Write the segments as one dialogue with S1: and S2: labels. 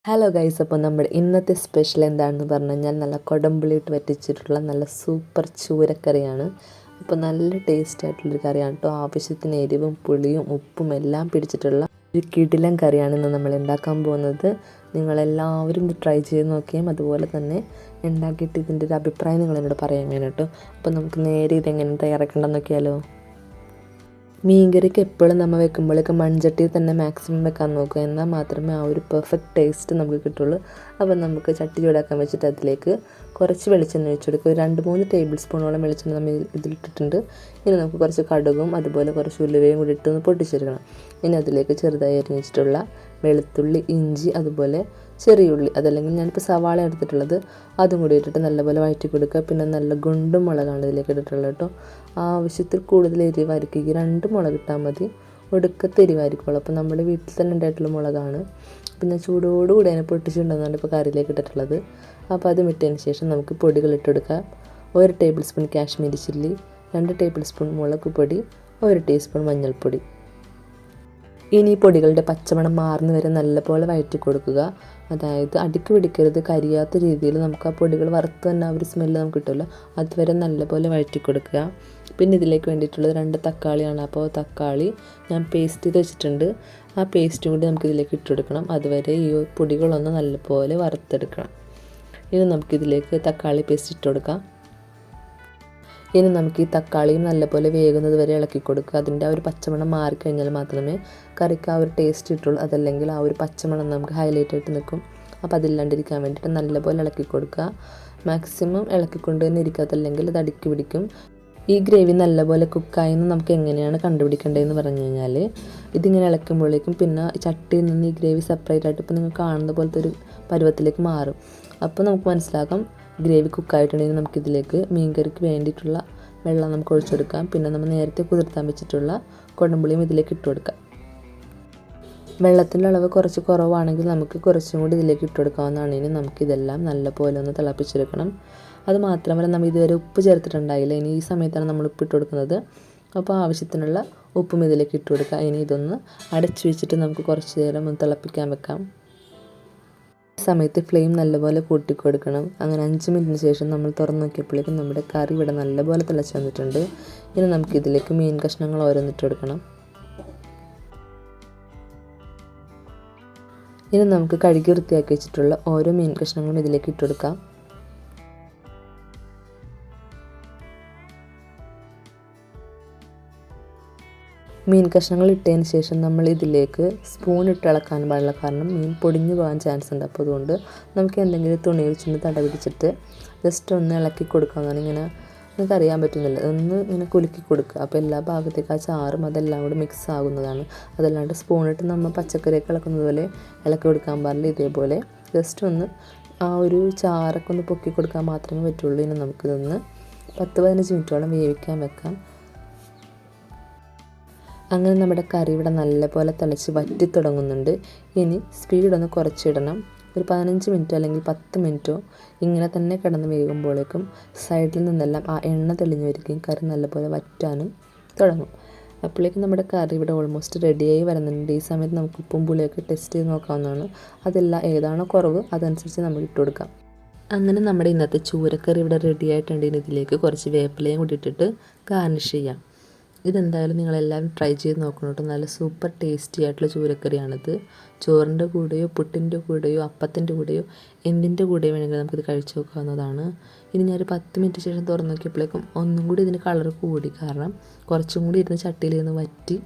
S1: Hello guys, അപ്പോൾ നമ്മുടെ ഇന്നത്തെ സ്പെഷ്യൽ എന്താണെന്ന് പറഞ്ഞു കഴിഞ്ഞാൽ നല്ല കൊടമ്പുളിയിട്ട് വറ്റിച്ചിട്ടുള്ള നല്ല സൂപ്പർ ചൂരക്കറിയാണ്. അപ്പോൾ നല്ല ടേസ്റ്റ് ആയിട്ടുള്ളൊരു കറിയാണ് കേട്ടോ. ആവശ്യത്തിന് എരിവും പുളിയും ഉപ്പും എല്ലാം പിടിച്ചിട്ടുള്ള ഒരു കിടിലൻ കറിയാണ് ഇന്ന് നമ്മൾ ഉണ്ടാക്കാൻ പോകുന്നത്. നിങ്ങളെല്ലാവരും ഇത് ട്രൈ ചെയ്ത് നോക്കിയും അതുപോലെ തന്നെ ഉണ്ടാക്കിയിട്ട് ഇതിൻ്റെ ഒരു അഭിപ്രായം നിങ്ങളെന്നോട് പറയാൻ വേണം കേട്ടോ. അപ്പോൾ നമുക്ക് നേരെ ഇതെങ്ങനെ തയ്യാറാക്കേണ്ടെന്ന് നോക്കിയാലോ. മീൻകറിക്ക് എപ്പോഴും നമ്മൾ വെക്കുമ്പോഴേക്കും മൺചട്ടിയിൽ തന്നെ മാക്സിമം വെക്കാൻ നോക്കുക, എന്നാൽ മാത്രമേ ആ ഒരു പെർഫെക്റ്റ് ടേസ്റ്റ് നമുക്ക് കിട്ടുള്ളൂ. അപ്പോൾ നമുക്ക് ചട്ടി ചൂടാക്കാൻ വെച്ചിട്ട് അതിലേക്ക് കുറച്ച് വെളിച്ചെണ്ണ ഒഴിച്ച് കൊടുക്കുക. ഒരു 2-3 ടേബിൾ സ്പൂണോളം വെളിച്ചെണ്ണ നമ്മൾ ഇതിലിട്ടിട്ടുണ്ട്. ഇനി നമുക്ക് കുറച്ച് കടുകും അതുപോലെ കുറച്ച് ഉലുവയും കൂടി ഇട്ടൊന്ന് പൊട്ടിച്ചെടുക്കണം. ഇനി അതിലേക്ക് ചെറുതായി അരിഞ്ഞിട്ടുള്ള വെളുത്തുള്ളി, ഇഞ്ചി, അതുപോലെ ചെറിയുള്ളി, അതല്ലെങ്കിൽ ഞാനിപ്പോൾ സവാള എടുത്തിട്ടുള്ളത്, അതും കൂടി ഇട്ടിട്ട് നല്ലപോലെ വഴറ്റി കൊടുക്കുക. പിന്നെ നല്ല ഗുണ്ടും മുളകാണ് ഇതിലേക്ക് ഇട്ടിട്ടുള്ളത് കേട്ടോ. ആവശ്യത്തിൽ കൂടുതൽ എരിവായിരിക്കും, 2 മുളക് ഇട്ടാൽ മതി, ഒടുക്കത്തെ എരിവായിരിക്കുള്ളൂ. അപ്പോൾ നമ്മുടെ വീട്ടിൽ തന്നെ ഉണ്ടായിട്ടുള്ള മുളകാണ്. പിന്നെ ചൂടോടുകൂടി അതിനെ പൊട്ടിച്ചിട്ടുണ്ടെന്നാണ് ഇപ്പോൾ കറിയിലേക്ക് ഇട്ടിട്ടുള്ളത്. അപ്പോൾ അത് ഇട്ടതിന് ശേഷം നമുക്ക് പൊടികൾ ഇട്ടെടുക്കാം. 1 table spoon Kashmiri chilli, 2 table spoon മുളക് പൊടി, 1 ടീസ്പൂൺ മഞ്ഞൾപ്പൊടി. ഇനി പൊടികളുടെ പച്ചമണം മാറുന്ന വരെ നല്ലപോലെ വഴറ്റി കൊടുക്കുക. അതായത് അടുക്കി പിടിക്കരുത്, കരിയാത്ത രീതിയിൽ നമുക്ക് ആ പൊടികൾ വറുത്ത് തന്നെ ആ ഒരു സ്മെല്ല് നമുക്ക് കിട്ടുമല്ലോ, അതുവരെ നല്ലപോലെ വഴറ്റി കൊടുക്കുക. പിന്നെ ഇതിലേക്ക് വേണ്ടിയിട്ടുള്ളത് 2 തക്കാളിയാണ്. അപ്പോൾ തക്കാളി ഞാൻ പേസ്റ്റ് ചെയ്ത് വെച്ചിട്ടുണ്ട്. ആ പേസ്റ്റും കൂടി നമുക്ക് ഇതിലേക്ക് ഇട്ട് കൊടുക്കണം. അതുവരെ ഈ പൊടികളൊന്ന് നല്ലപോലെ വറുത്തെടുക്കണം. ഇനി നമുക്കിതിലേക്ക് തക്കാളി പേസ്റ്റ് ഇട്ട് കൊടുക്കാം. ഇനി നമുക്ക് ഈ തക്കാളിയും നല്ലപോലെ വേകുന്നത് വരെ ഇളക്കി കൊടുക്കുക. അതിൻ്റെ ആ ഒരു പച്ചമണം മാറിക്കഴിഞ്ഞാൽ മാത്രമേ കറിക്ക് ആ ഒരു ടേസ്റ്റ് കിട്ടുള്ളൂ. അതല്ലെങ്കിൽ ആ ഒരു പച്ചമണം നമുക്ക് ഹൈലൈറ്റ് ആയിട്ട് നിൽക്കും. അപ്പോൾ അതില്ലാണ്ടിരിക്കാൻ വേണ്ടിയിട്ട് നല്ലപോലെ ഇളക്കി കൊടുക്കുക. മാക്സിമം ഇളക്കിക്കൊണ്ട് തന്നെ ഇരിക്കാത്തല്ലെങ്കിൽ അത് അടുക്കി പിടിക്കും. ഈ ഗ്രേവി നല്ലപോലെ കുക്കായെന്ന് നമുക്ക് എങ്ങനെയാണ് കണ്ടുപിടിക്കേണ്ടതെന്ന് പറഞ്ഞു കഴിഞ്ഞാൽ, ഇതിങ്ങനെ ഇളക്കുമ്പോഴേക്കും പിന്നെ ചട്ടിയിൽ നിന്ന് ഈ ഗ്രേവി സെപ്പറേറ്റ് ആയിട്ട് ഇപ്പോൾ നിങ്ങൾ കാണുന്ന പോലത്തെ ഒരു പരുവത്തിലേക്ക് മാറും. അപ്പോൾ നമുക്ക് മനസ്സിലാക്കാം ഗ്രേവി കുക്കായിട്ടുണ്ടെങ്കിൽ നമുക്കിതിലേക്ക് മീൻകറിക്ക് വേണ്ടിയിട്ടുള്ള വെള്ളം നമുക്ക് ഒഴിച്ചെടുക്കാം. പിന്നെ നമ്മൾ നേരത്തെ കുതിർത്താൻ വെച്ചിട്ടുള്ള കൊടമ്പുളിയും ഇതിലേക്ക് ഇട്ട് കൊടുക്കാം. വെള്ളത്തിൻ്റെ അളവ് കുറച്ച് കുറവാണെങ്കിൽ നമുക്ക് കുറച്ചും കൂടി ഇതിലേക്ക് ഇട്ട് കൊടുക്കാവുന്നതാണ്. ഇനി നമുക്കിതെല്ലാം നല്ലപോലെ ഒന്ന് തിളപ്പിച്ചെടുക്കണം. അത് മാത്രമല്ല, നമ്മൾ ഇതുവരെ ഉപ്പ് ചേർത്തിട്ടുണ്ടായില്ല. ഇനി ഈ സമയത്താണ് നമ്മൾ ഉപ്പ് ഇട്ട് കൊടുക്കുന്നത്. അപ്പോൾ ആവശ്യത്തിനുള്ള ഉപ്പും ഇതിലേക്ക് ഇട്ട് കൊടുക്കുക. ഇനി ഇതൊന്ന് അടച്ചു വെച്ചിട്ട് നമുക്ക് കുറച്ച് നേരം ഒന്ന് തിളപ്പിക്കാൻ വെക്കാം. സമയത്ത് ഫ്ലെയിം നല്ലപോലെ കൂട്ടി കൊടുക്കണം. അങ്ങനെ 5 മിനിറ്റിന് ശേഷം നമ്മൾ തുറന്ന് നോക്കിയപ്പോഴേക്കും നമ്മുടെ കറി ഇവിടെ നല്ലപോലെ തിളച്ച് വന്നിട്ടുണ്ട്. ഇനി നമുക്കിതിലേക്ക് മീൻ കഷ്ണങ്ങൾ ഓരോന്നിട്ട് കൊടുക്കണം. ഇനി നമുക്ക് കഴുകി വൃത്തിയാക്കി വെച്ചിട്ടുള്ള ഓരോ മീൻ കഷ്ണങ്ങളും ഇതിലേക്ക് ഇട്ട് കൊടുക്കാം. മീൻ കഷ്ണങ്ങൾ ഇട്ടതിന് ശേഷം നമ്മൾ ഇതിലേക്ക് സ്പൂൺ ഇട്ട് ഇളക്കാൻ പാടില്ല, കാരണം മീൻ പൊടിഞ്ഞു പോകാൻ ചാൻസ് ഉണ്ട്. അപ്പോൾ അതുകൊണ്ട് നമുക്ക് എന്തെങ്കിലും തുണി വെച്ചിട്ട് തട പിടിച്ചിട്ട് ജസ്റ്റ് ഒന്ന് ഇളക്കി കൊടുക്കാമെന്നാണ്. ഇങ്ങനെ നിങ്ങൾക്ക് അറിയാൻ പറ്റുന്നില്ല, ഒന്ന് ഇങ്ങനെ കുലുക്കി കൊടുക്കുക. അപ്പോൾ എല്ലാ ഭാഗത്തേക്ക് ആ ചാറും അതെല്ലാം കൂടി മിക്സ് ആകുന്നതാണ്. അതല്ലാണ്ട് സ്പൂണിട്ട് നമ്മൾ പച്ചക്കറിയൊക്കെ ഇളക്കുന്നത് പോലെ ഇളക്കി കൊടുക്കാൻ പാടില്ല. ഇതേപോലെ ജസ്റ്റ് ഒന്ന് ആ ഒരു ചാറൊക്കെ ഒന്ന് പൊക്കി കൊടുക്കാൻ മാത്രമേ പറ്റുള്ളൂ. ഇനി നമുക്കിതൊന്ന് 10-15 മിനിറ്റോളം വേവിക്കാൻ വെക്കാം. അങ്ങനെ നമ്മുടെ കറി ഇവിടെ നല്ലപോലെ തിളച്ച് വറ്റി തുടങ്ങുന്നുണ്ട്. ഇനി സ്പീഡൊന്ന് കുറച്ചിടണം. ഒരു 15 മിനിറ്റോ അല്ലെങ്കിൽ 10 മിനിറ്റോ ഇങ്ങനെ തന്നെ കിടന്ന് വേകുമ്പോഴേക്കും സൈഡിൽ നിന്നെല്ലാം ആ എണ്ണ തെളിഞ്ഞു വരികയും കറി നല്ലപോലെ വറ്റാനും തുടങ്ങും. അപ്പോഴേക്കും നമ്മുടെ കറി ഇവിടെ ഓൾമോസ്റ്റ് റെഡിയായി വരുന്നുണ്ട്. ഈ സമയത്ത് നമുക്ക് ഉപ്പും പുളിയൊക്കെ ടെസ്റ്റ് ചെയ്ത് നോക്കാവുന്നതാണ്. അതെല്ലാം ഏതാണോ കുറവ് അതനുസരിച്ച് നമ്മൾ ഇട്ട് കൊടുക്കാം. അങ്ങനെ നമ്മുടെ ഇന്നത്തെ ചൂരക്കറി ഇവിടെ റെഡി ആയിട്ടുണ്ട്. ഇതിലേക്ക് കുറച്ച് വേപ്പിലയും കൂടി ഇട്ടിട്ട് ഗാർണിഷ് ചെയ്യാം. ഇതെന്തായാലും നിങ്ങളെല്ലാവരും ട്രൈ ചെയ്ത് നോക്കണം കേട്ടോ. നല്ല സൂപ്പർ ടേസ്റ്റി ആയിട്ടുള്ള ചൂരക്കറിയാണിത്. ചോറിൻ്റെ കൂടെയോ പുട്ടിൻ്റെ കൂടെയോ അപ്പത്തിൻ്റെ കൂടെയോ എന്തിൻ്റെ കൂടെയോ വേണമെങ്കിൽ നമുക്കിത് കഴിച്ച് നോക്കാവുന്നതാണ്. ഇനി ഞാനൊരു 10 മിനിറ്റ് ശേഷം തുറന്ന് നോക്കിയപ്പോഴേക്കും ഒന്നും കൂടി ഇതിന് കളർ കൂടി, കാരണം കുറച്ചും കൂടി ഇരുന്ന് ചട്ടിയിൽ നിന്ന് വറ്റി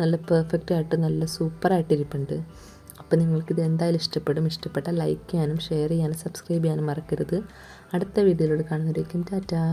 S1: നല്ല പെർഫെക്റ്റ് ആയിട്ട് നല്ല സൂപ്പറായിട്ട് ഇരിപ്പുണ്ട്. അപ്പോൾ നിങ്ങൾക്കിത് എന്തായാലും ഇഷ്ടപ്പെട്ടാൽ ലൈക്ക് ചെയ്യാനും ഷെയർ ചെയ്യാനും സബ്സ്ക്രൈബ് ചെയ്യാനും മറക്കരുത്. അടുത്ത വീഡിയോയിലൂടെ കാണുന്നവരേക്കും ടാറ്റാ.